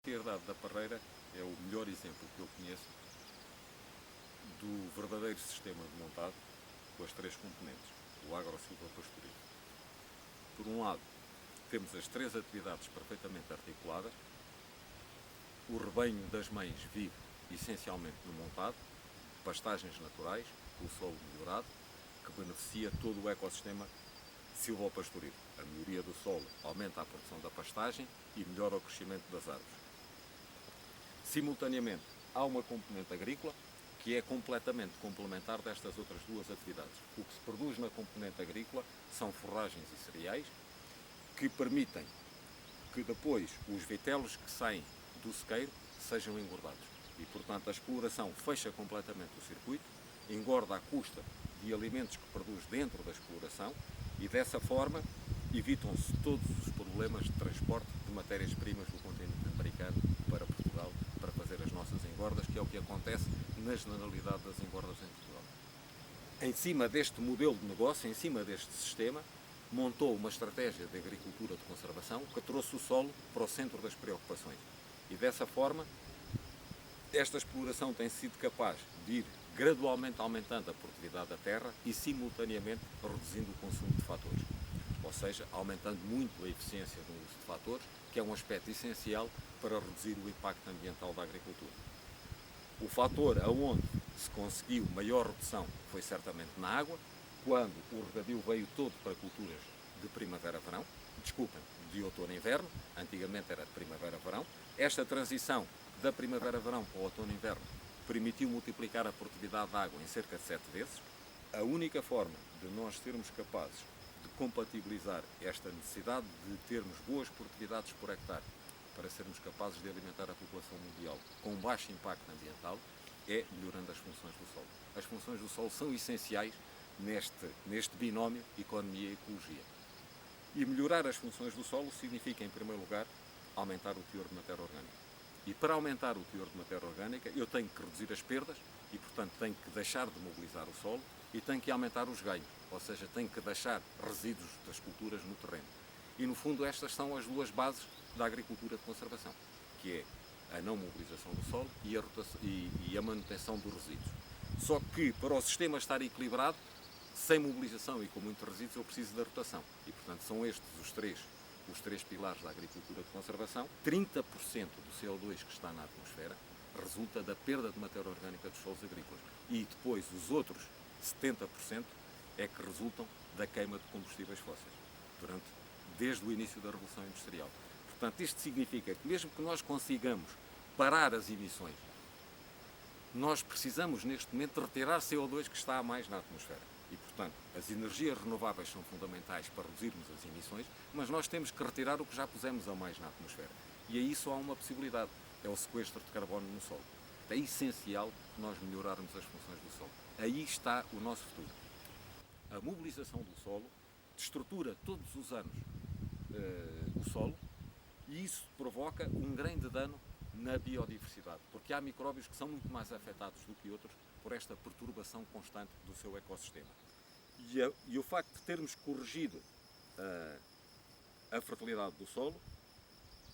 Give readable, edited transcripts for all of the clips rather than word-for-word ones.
A herdade da parreira é o melhor exemplo que eu conheço do verdadeiro sistema de montado com as três componentes, o agro-silvopastoril. Por um lado, temos as três atividades perfeitamente articuladas. O rebanho das mães vive essencialmente no montado, pastagens naturais, com o solo melhorado, que beneficia todo o ecossistema silvopastoril. A melhoria do solo aumenta a produção da pastagem e melhora o crescimento das árvores. Simultaneamente, há uma componente agrícola que é completamente complementar destas outras duas atividades. O que se produz na componente agrícola são forragens e cereais que permitem que depois os vitelos que saem do sequeiro sejam engordados. E, portanto, a exploração fecha completamente o circuito, engorda à custa de alimentos que produz dentro da exploração e, dessa forma, evitam-se todos os problemas de transporte de matérias-primas do continente americano para Portugal, para fazer as nossas engordas, que é o que acontece na generalidade das engordas em Portugal. Em cima deste modelo de negócio, em cima deste sistema, montou uma estratégia de agricultura de conservação que trouxe o solo para o centro das preocupações. E dessa forma, esta exploração tem sido capaz de ir gradualmente aumentando a produtividade da terra e simultaneamente reduzindo o consumo de fatores. Ou seja, aumentando muito a eficiência do uso de fatores, que é um aspecto essencial para reduzir o impacto ambiental da agricultura. O fator aonde se conseguiu maior redução foi certamente na água, quando o regadio veio todo para culturas de primavera-verão, de outono-inverno, antigamente era de primavera-verão. Esta transição da primavera-verão para o outono-inverno permitiu multiplicar a produtividade da água em cerca de 7 vezes. A única forma de nós sermos capazes de compatibilizar esta necessidade de termos boas produtividades por hectare para sermos capazes de alimentar a população mundial com baixo impacto ambiental é melhorando as funções do solo. As funções do solo são essenciais neste binómio economia e ecologia. E melhorar as funções do solo significa, em primeiro lugar, aumentar o teor de matéria orgânica. E para aumentar o teor de matéria orgânica, eu tenho que reduzir as perdas e, portanto, tenho que deixar de mobilizar o solo e tenho que aumentar os ganhos, ou seja, tenho que deixar resíduos das culturas no terreno. E, no fundo, estas são as duas bases da agricultura de conservação, que é a não mobilização do solo e a manutenção dos resíduos. Só que, para o sistema estar equilibrado, sem mobilização e com muitos resíduos, eu preciso da rotação. E, portanto, são estes os três pilares da agricultura de conservação. 30% do CO2 que está na atmosfera resulta da perda de matéria orgânica dos solos agrícolas. E depois os outros 70% é que resultam da queima de combustíveis fósseis, desde o início da Revolução Industrial. Portanto, isto significa que mesmo que nós consigamos parar as emissões, nós precisamos neste momento retirar CO2 que está a mais na atmosfera. E, portanto, as energias renováveis são fundamentais para reduzirmos as emissões, mas nós temos que retirar o que já pusemos a mais na atmosfera. E aí só há uma possibilidade, é o sequestro de carbono no solo. É essencial nós melhorarmos as funções do solo. Aí está o nosso futuro. A mobilização do solo destrutura todos os anos o solo e isso provoca um grande dano na biodiversidade, porque há micróbios que são muito mais afetados do que outros por esta perturbação constante do seu ecossistema. E o facto de termos corrigido a fertilidade do solo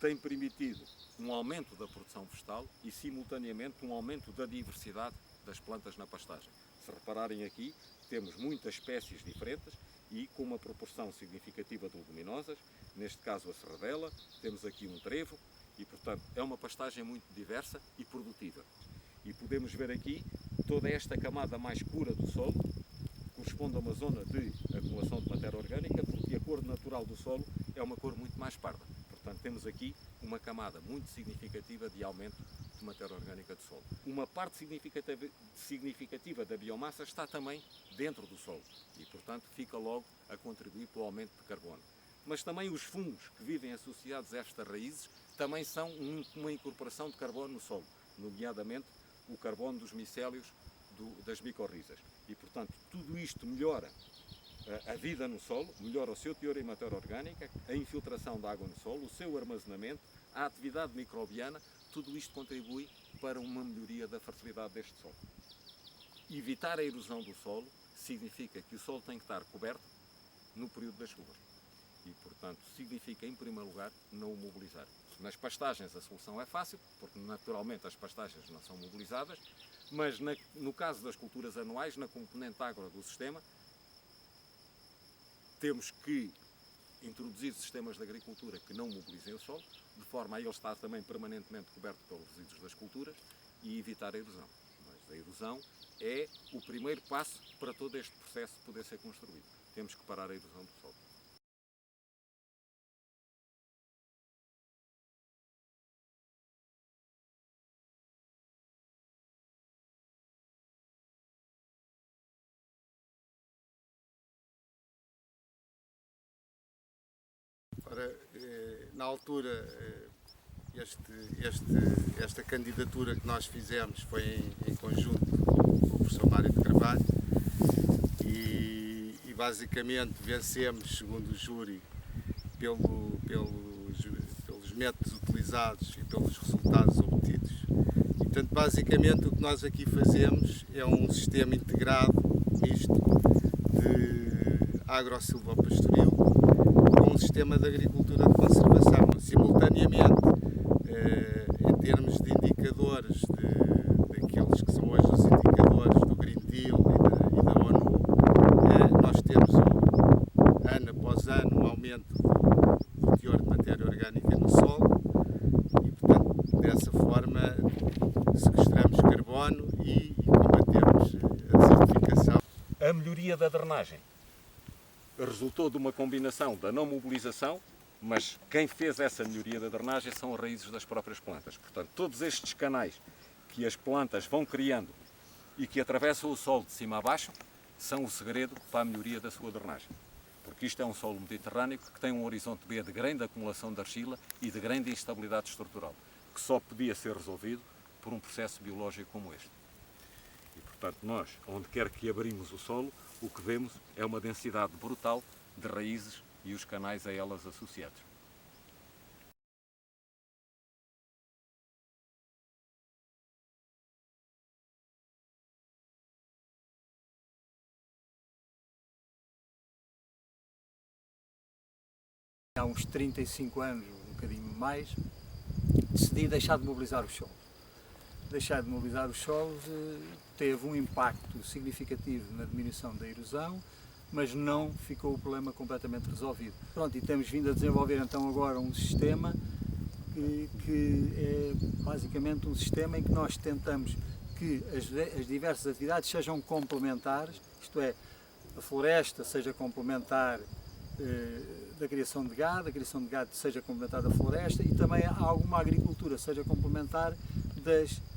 tem permitido um aumento da produção vegetal e, simultaneamente, um aumento da diversidade das plantas na pastagem. Se repararem aqui, temos muitas espécies diferentes e com uma proporção significativa de leguminosas, neste caso a serradela, temos aqui um trevo e, portanto, é uma pastagem muito diversa e produtiva. E podemos ver aqui toda esta camada mais escura do solo, corresponde a uma zona de acumulação de matéria orgânica, porque a cor natural do solo é uma cor muito mais parda. Portanto, temos aqui uma camada muito significativa de aumento de matéria orgânica do solo. Uma parte significativa da biomassa está também dentro do solo e, portanto, fica logo a contribuir para o aumento de carbono. Mas também os fungos que vivem associados a estas raízes também são uma incorporação de carbono no solo, nomeadamente o carbono dos micélios das micorrizas. E, portanto, tudo isto melhora a vida no solo, melhora o seu teor em matéria orgânica, a infiltração da água no solo, o seu armazenamento, a atividade microbiana, tudo isto contribui para uma melhoria da fertilidade deste solo. Evitar a erosão do solo significa que o solo tem que estar coberto no período das chuvas. e, portanto, significa, em primeiro lugar, não o mobilizar. Nas pastagens a solução é fácil, porque naturalmente as pastagens não são mobilizadas, mas no caso das culturas anuais, na componente agro do sistema, temos que introduzir sistemas de agricultura que não mobilizem o solo, de forma a ele estar também permanentemente coberto pelos resíduos das culturas e evitar a erosão. Mas a erosão é o primeiro passo para todo este processo poder ser construído. Temos que parar a erosão do solo. Ora, na altura, esta candidatura que nós fizemos foi em conjunto com o professor Mário de Carvalho e basicamente vencemos, segundo o júri, pelos métodos utilizados e pelos resultados obtidos. E, portanto, basicamente o que nós aqui fazemos é um sistema integrado, misto, de agro-silvopastoril com um sistema de agricultura de conservação. Simultaneamente, em termos de indicadores, daqueles que são hoje os indicadores do Green Deal e da ONU, nós temos ano após ano um aumento do teor de matéria orgânica no solo e, portanto, dessa forma sequestramos carbono e combatemos a desertificação. A melhoria da drenagem resultou de uma combinação da não mobilização, mas quem fez essa melhoria da drenagem são as raízes das próprias plantas. Portanto, todos estes canais que as plantas vão criando e que atravessam o solo de cima a baixo são o segredo para a melhoria da sua drenagem. Porque isto é um solo mediterrâneo que tem um horizonte B de grande acumulação de argila e de grande instabilidade estrutural, que só podia ser resolvido por um processo biológico como este. E, portanto, nós, onde quer que abrimos o solo, o que vemos é uma densidade brutal de raízes e os canais a elas associados. Há uns 35 anos, um bocadinho mais, decidi deixar de mobilizar os solos. Deixar de mobilizar os solos teve um impacto significativo na diminuição da erosão, mas não ficou o problema completamente resolvido. Pronto, e temos vindo a desenvolver então agora um sistema que é basicamente um sistema em que nós tentamos que as diversas atividades sejam complementares, isto é, a floresta seja complementar da criação de gado, a criação de gado seja complementar da floresta e também alguma agricultura seja complementar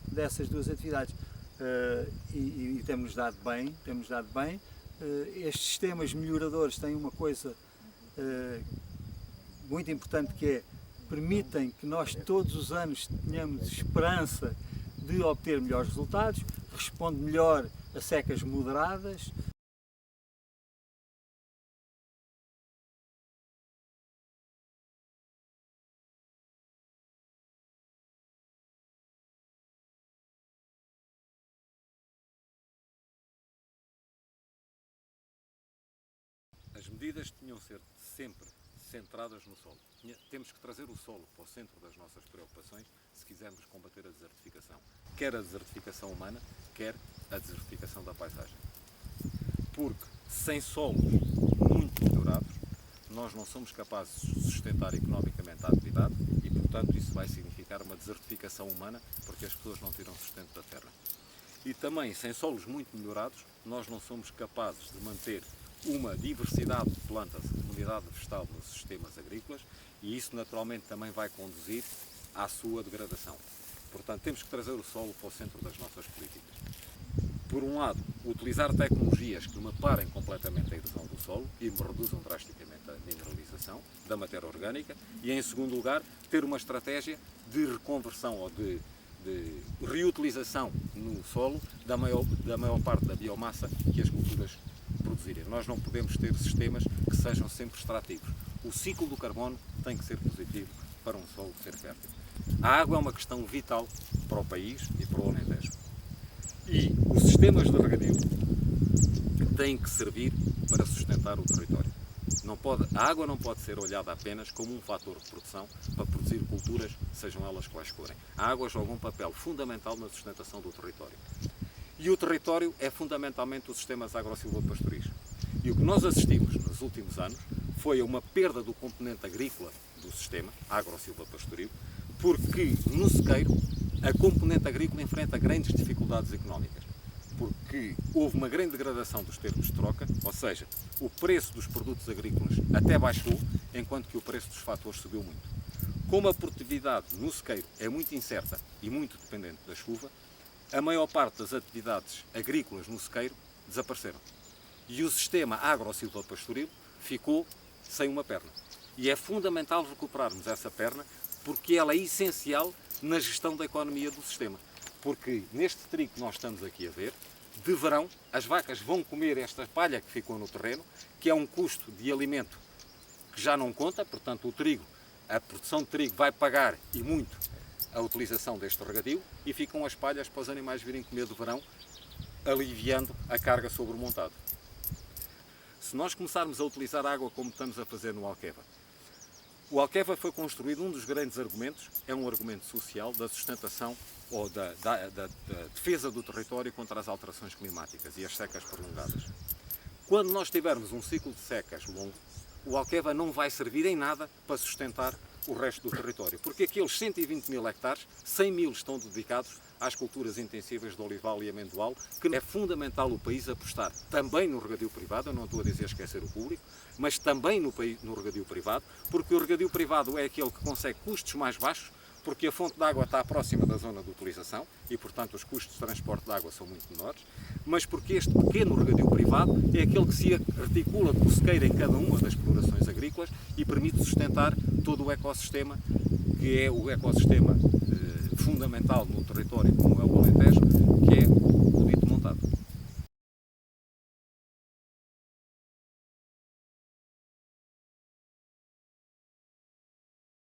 dessas duas atividades. E temos dado bem. Estes sistemas melhoradores têm uma coisa muito importante que é, permitem que nós todos os anos tenhamos esperança de obter melhores resultados, responde melhor a secas moderadas. As medidas tinham de ser sempre centradas no solo. Temos que trazer o solo para o centro das nossas preocupações se quisermos combater a desertificação. Quer a desertificação humana, quer a desertificação da paisagem. Porque sem solos muito melhorados, nós não somos capazes de sustentar economicamente a atividade e, portanto, isso vai significar uma desertificação humana porque as pessoas não tiram sustento da terra. E também, sem solos muito melhorados, nós não somos capazes de manter uma diversidade de plantas e comunidade vegetal nos sistemas agrícolas e isso naturalmente também vai conduzir à sua degradação. Portanto, temos que trazer o solo para o centro das nossas políticas. Por um lado, utilizar tecnologias que maparem completamente a erosão do solo e reduzam drasticamente a mineralização da matéria orgânica e, em segundo lugar, ter uma estratégia de reconversão ou de reutilização no solo da maior parte da biomassa que as culturas produzirem. Nós não podemos ter sistemas que sejam sempre extrativos. O ciclo do carbono tem que ser positivo para um solo ser fértil. A água é uma questão vital para o país e para o Alentejo. E os sistemas de regadio têm que servir para sustentar o território. A água não pode ser olhada apenas como um fator de produção para produzir culturas, sejam elas quais forem. A água joga um papel fundamental na sustentação do território. E o território é fundamentalmente os sistemas agro-silvopastoris. E o que nós assistimos nos últimos anos foi a uma perda do componente agrícola do sistema agro-silvopastoril, porque no sequeiro a componente agrícola enfrenta grandes dificuldades económicas, porque houve uma grande degradação dos termos de troca, ou seja, o preço dos produtos agrícolas até baixou, enquanto que o preço dos fatores subiu muito. Como a produtividade no sequeiro é muito incerta e muito dependente da chuva, a maior parte das atividades agrícolas no sequeiro desapareceram. E o sistema agro-silvopastoril ficou sem uma perna. E é fundamental recuperarmos essa perna, porque ela é essencial na gestão da economia do sistema. Porque neste trigo que nós estamos aqui a ver, de verão, as vacas vão comer esta palha que ficou no terreno, que é um custo de alimento que já não conta, portanto o trigo, a produção de trigo vai pagar e muito a utilização deste regadio, e ficam as palhas para os animais virem comer de verão, aliviando a carga sobre o montado. Se nós começarmos a utilizar a água como estamos a fazer no Alqueva, o Alqueva foi construído, um dos grandes argumentos, é um argumento social da sustentação ou da defesa do território contra as alterações climáticas e as secas prolongadas. Quando nós tivermos um ciclo de secas longo, o Alqueva não vai servir em nada para sustentar o resto do território, porque aqueles 120 mil hectares, 100 mil estão dedicados às culturas intensivas de olival e amendoal, que é fundamental o país apostar também no regadio privado, eu não estou a dizer esquecer o público, mas também no regadio privado, porque o regadio privado é aquele que consegue custos mais baixos, porque a fonte de água está próxima da zona de utilização e, portanto, os custos de transporte de água são muito menores, mas porque este pequeno regadio privado é aquele que se articula com o sequeiro em cada uma das explorações agrícolas e permite sustentar todo o ecossistema, que é o ecossistema fundamental no território, como é o